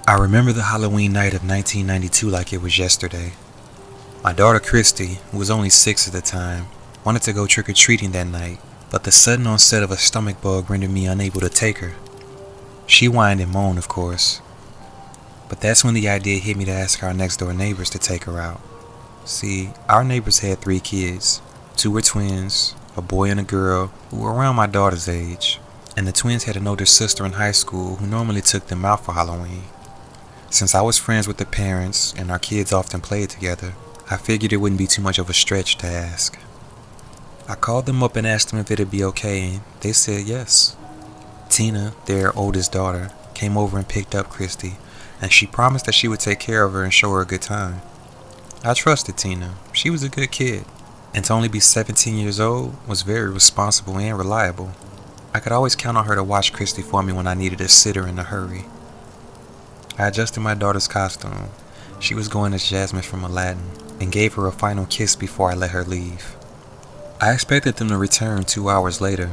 I remember the Halloween night of 1992 like it was yesterday. My daughter Christy, who was only 6 at the time, wanted to go trick-or-treating that night, but the sudden onset of a stomach bug rendered me unable to take her. She whined and moaned, of course. But that's when the idea hit me to ask our next-door neighbors to take her out. See, our neighbors had 3 kids. 2 were twins, a boy and a girl, who were around my daughter's age, and the twins had an older sister in high school who normally took them out for Halloween. Since I was friends with the parents and our kids often played together, I figured it wouldn't be too much of a stretch to ask. I called them up and asked them if it'd be okay, and they said yes. Tina, their oldest daughter, came over and picked up Christy, and she promised that she would take care of her and show her a good time. I trusted Tina. She was a good kid, and to only be 17 years old was very responsible and reliable. I could always count on her to watch Christy for me when I needed a sitter in a hurry. I adjusted my daughter's costume. She was going as Jasmine from Aladdin, and gave her a final kiss before I let her leave. I expected them to return 2 hours later,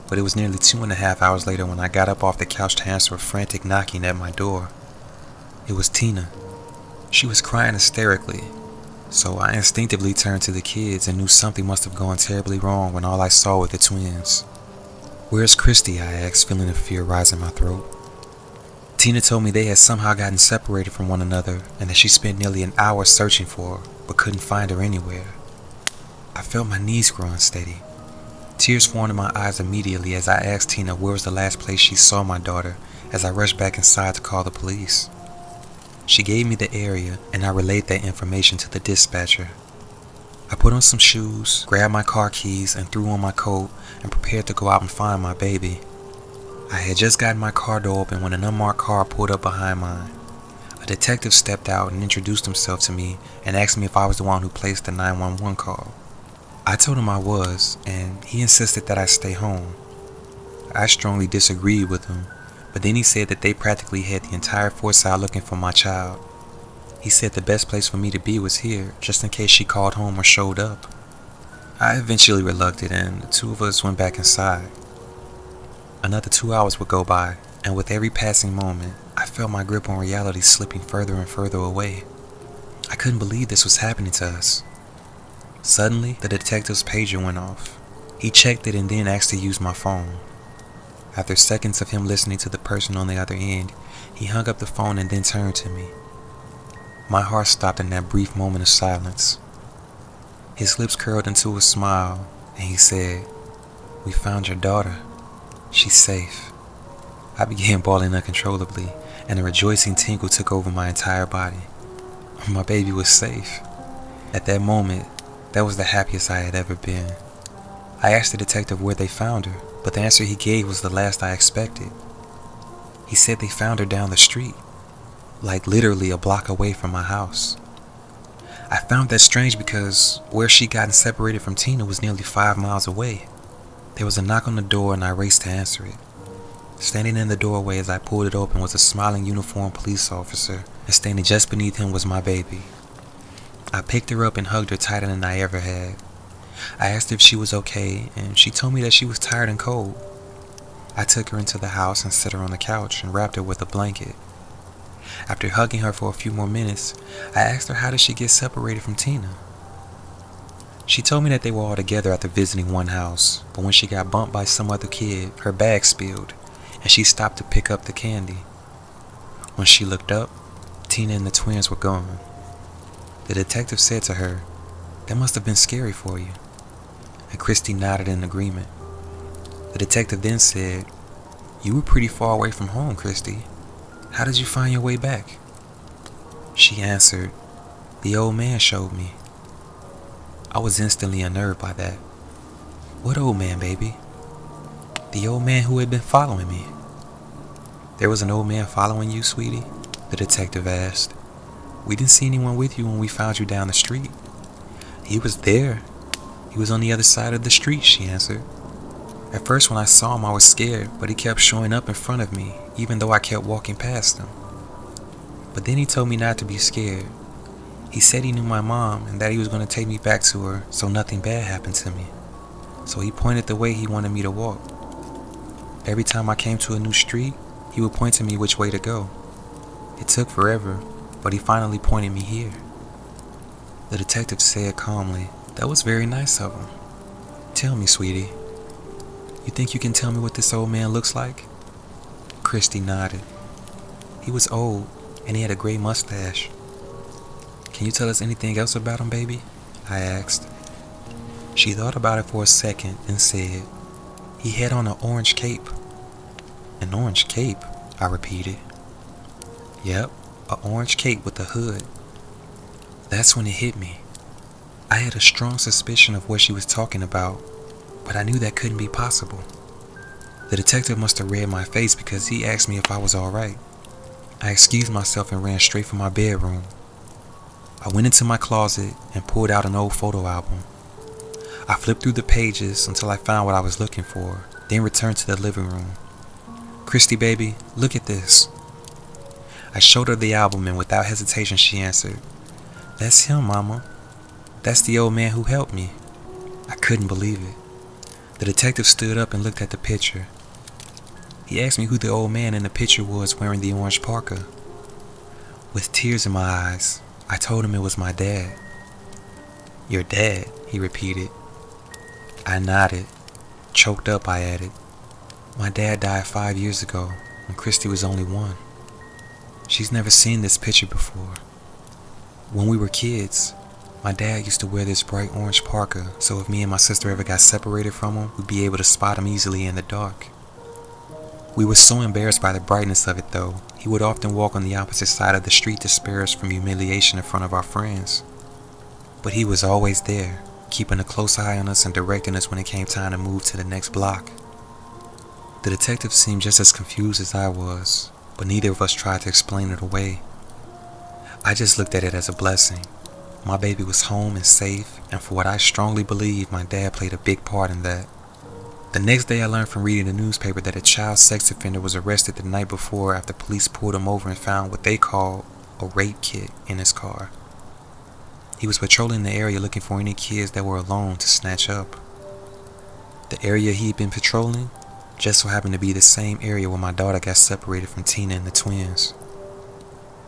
but it was nearly 2.5 hours later when I got up off the couch to answer a frantic knocking at my door. It was Tina. She was crying hysterically, so I instinctively turned to the kids and knew something must have gone terribly wrong when all I saw were the twins. "Where's Christy?" I asked, feeling the fear rise in my throat. Tina told me they had somehow gotten separated from one another and that she spent nearly an hour searching for her, but couldn't find her anywhere. I felt my knees grow unsteady. Tears formed in my eyes immediately as I asked Tina where was the last place she saw my daughter as I rushed back inside to call the police. She gave me the area and I relayed that information to the dispatcher. I put on some shoes, grabbed my car keys and threw on my coat and prepared to go out and find my baby. I had just gotten my car door open when an unmarked car pulled up behind mine. A detective stepped out and introduced himself to me and asked me if I was the one who placed the 911 call. I told him I was, and he insisted that I stay home. I strongly disagreed with him, but then he said that they practically had the entire force out looking for my child. He said the best place for me to be was here, just in case she called home or showed up. I eventually relucted and the 2 of us went back inside. Another 2 hours would go by, and with every passing moment, I felt my grip on reality slipping further and further away. I couldn't believe this was happening to us. Suddenly, the detective's pager went off. He checked it and then asked to use my phone. After seconds of him listening to the person on the other end, he hung up the phone and then turned to me. My heart stopped in that brief moment of silence. His lips curled into a smile, and he said, "We found your daughter. She's safe." I began bawling uncontrollably, and a rejoicing tingle took over my entire body. My baby was safe. At that moment, that was the happiest I had ever been. I asked the detective where they found her, but the answer he gave was the last I expected. He said they found her down the street, like literally a block away from my house. I found that strange because where she'd gotten separated from Tina was nearly 5 miles away. There was a knock on the door and I raced to answer it. Standing in the doorway as I pulled it open was a smiling uniformed police officer, and standing just beneath him was my baby. I picked her up and hugged her tighter than I ever had. I asked her if she was okay, and she told me that she was tired and cold. I took her into the house and set her on the couch and wrapped her with a blanket. After hugging her for a few more minutes, I asked her how did she get separated from Tina. She told me that they were all together after visiting one house, but when she got bumped by some other kid, her bag spilled, and she stopped to pick up the candy. When she looked up, Tina and the twins were gone. The detective said to her, "That must have been scary for you," and Christy nodded in agreement. The detective then said, "You were pretty far away from home, Christy. How did you find your way back?" She answered, "The old man showed me." I was instantly unnerved by that. "What old man, baby?" "The old man who had been following me." "There was an old man following you, sweetie?" the detective asked. "We didn't see anyone with you when we found you down the street." "He was there. He was on the other side of the street," she answered. "At first when I saw him I was scared, but he kept showing up in front of me, even though I kept walking past him. But then he told me not to be scared. He said he knew my mom and that he was going to take me back to her so nothing bad happened to me. So he pointed the way he wanted me to walk. Every time I came to a new street, he would point to me which way to go. It took forever, but he finally pointed me here. The detective said calmly, "That was very nice of him. Tell me, sweetie, you think you can tell me what this old man looks like?" Christy nodded. "He was old, and he had a gray mustache." "Can you tell us anything else about him, baby?" I asked. She thought about it for a second and said, "He had on an orange cape." "An orange cape?" I repeated. "Yep, an orange cape with a hood." That's when it hit me. I had a strong suspicion of what she was talking about, but I knew that couldn't be possible. The detective must have read my face because he asked me if I was alright. I excused myself and ran straight for my bedroom. I went into my closet and pulled out an old photo album. I flipped through the pages until I found what I was looking for, then returned to the living room. "Christy, baby, look at this." I showed her the album and without hesitation she answered, "That's him, Mama. That's the old man who helped me." I couldn't believe it. The detective stood up and looked at the picture. He asked me who the old man in the picture was wearing the orange parka. With tears in my eyes, I told him it was my dad. "Your dad?" he repeated. I nodded. Choked up, I added, "My dad died 5 years ago when Christy was only 1. She's never seen this picture before. When we were kids, my dad used to wear this bright orange parka, so if me and my sister ever got separated from him, we'd be able to spot him easily in the dark. We were so embarrassed by the brightness of it though, he would often walk on the opposite side of the street to spare us from humiliation in front of our friends. But he was always there, keeping a close eye on us and directing us when it came time to move to the next block." The detective seemed just as confused as I was, but neither of us tried to explain it away. I just looked at it as a blessing. My baby was home and safe, and for what I strongly believe, my dad played a big part in that. The next day I learned from reading the newspaper that a child sex offender was arrested the night before after police pulled him over and found what they called a rape kit in his car. He was patrolling the area looking for any kids that were alone to snatch up. The area he'd been patrolling just so happened to be the same area where my daughter got separated from Tina and the twins.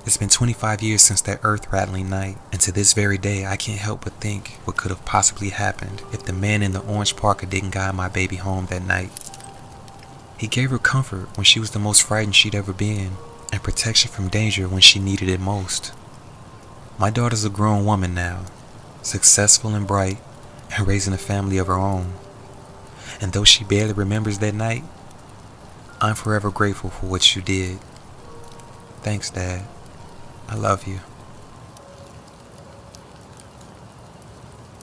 It's been 25 years since that earth-rattling night, and to this very day I can't help but think what could have possibly happened if the man in the orange parka didn't guide my baby home that night. He gave her comfort when she was the most frightened she'd ever been, and protection from danger when she needed it most. My daughter's a grown woman now, successful and bright, and raising a family of her own. And though she barely remembers that night, I'm forever grateful for what you did. Thanks, Dad. I love you.